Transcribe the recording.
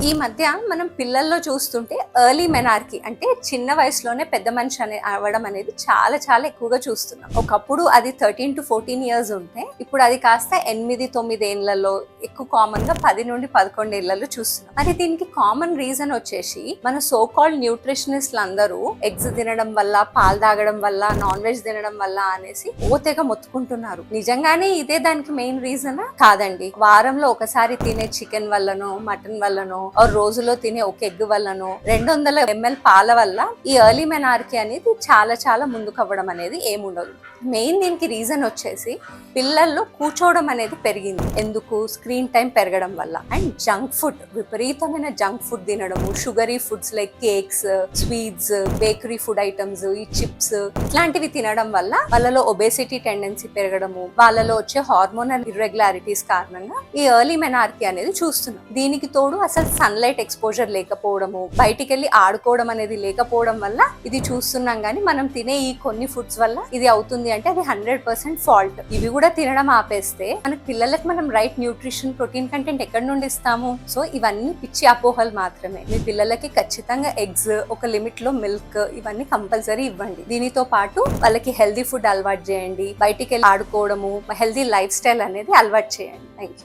ఈ మధ్య మనం పిల్లల్లో చూస్తుంటే ఎర్లీ మెనార్కీ అంటే చిన్న వయసులోనే పెద్ద మనిషి అవ్వడం అనేది చాలా చాలా ఎక్కువగా చూస్తున్నాం. ఒకప్పుడు అది 13 to 14 ఇయర్స్ ఉంటే ఇప్పుడు అది కాస్త 8-9 ఏళ్లలో ఎక్కువ కామన్ గా 10 నుండి 11 ఏళ్లలో చూస్తున్నాం. మరి దీనికి కామన్ రీజన్ వచ్చేసి మన సో కాల్డ్ న్యూట్రిషనిస్ట్లు అందరూ ఎగ్స్ తినడం వల్ల, పాలు తాగడం వల్ల, నాన్ వెజ్ తినడం వల్ల అనేసి ఓతేగా మొత్తుకుంటున్నారు. నిజంగానే ఇదే దానికి మెయిన్ రీజన్ కాదండి. వారంలో ఒకసారి తినే చికెన్ వల్లనో, మటన్ వల్లనో, రోజులో తినే ఒక ఎగ్ వల్లనో, 200 ml పాల వల్ల ఈ ఎర్లీ మెనార్కీ అనేది చాలా చాలా ముందుకు అవ్వడం అనేది ఏముండదు. మెయిన్ దీనికి రీజన్ వచ్చేసి పిల్లల్లో కూర్చోవడం అనేది పెరిగింది. ఎందుకు? స్క్రీన్ టైం పెరగడం వల్ల. అండ్ జంక్ ఫుడ్, విపరీతమైన జంక్ ఫుడ్ తినడము, sugary foods like cakes, sweets, bakery food items, ఈ చిప్స్ ఇట్లాంటివి తినడం వల్ల వాళ్ళలో ఒబేసిటీ టెండెన్సీ పెరగడము, వాళ్ళలో వచ్చే హార్మోనల్ ఇర్రెగ్యులారిటీస్ కారణంగా ఈ ఎర్లీ మెనార్కీ అనేది చూస్తున్నాం. దీనికి తోడు అసలు సన్లైట్ ఎక్స్పోజర్ లేకపోవడము, బయటికి వెళ్ళి ఆడుకోవడం అనేది లేకపోవడం వల్ల ఇది చూస్తున్నాం. కానీ మనం తినే ఈ కొన్ని ఫుడ్స్ వల్ల ఇది అవుతుంది అంటే అది 100% ఫాల్ట్. ఇవి కూడా తినడం ఆపేస్తే మన పిల్లలకు మనం రైట్ న్యూట్రిషన్, ప్రోటీన్ కంటెంట్ ఎక్కడి నుండి ఇస్తాము? సో ఇవన్నీ పిచ్చి అపోహలు మాత్రమే. మీ పిల్లలకి ఖచ్చితంగా ఎగ్స్, ఒక లిమిట్ లో మిల్క్, ఇవన్నీ కంపల్సరీ ఇవ్వండి. దీనితో పాటు వాళ్ళకి హెల్దీ ఫుడ్ అలవాటు చేయండి, బయటికి వెళ్ళి ఆడుకోవడము, హెల్దీ లైఫ్ స్టైల్ అనేది అలవాటు చేయండి. Thank you.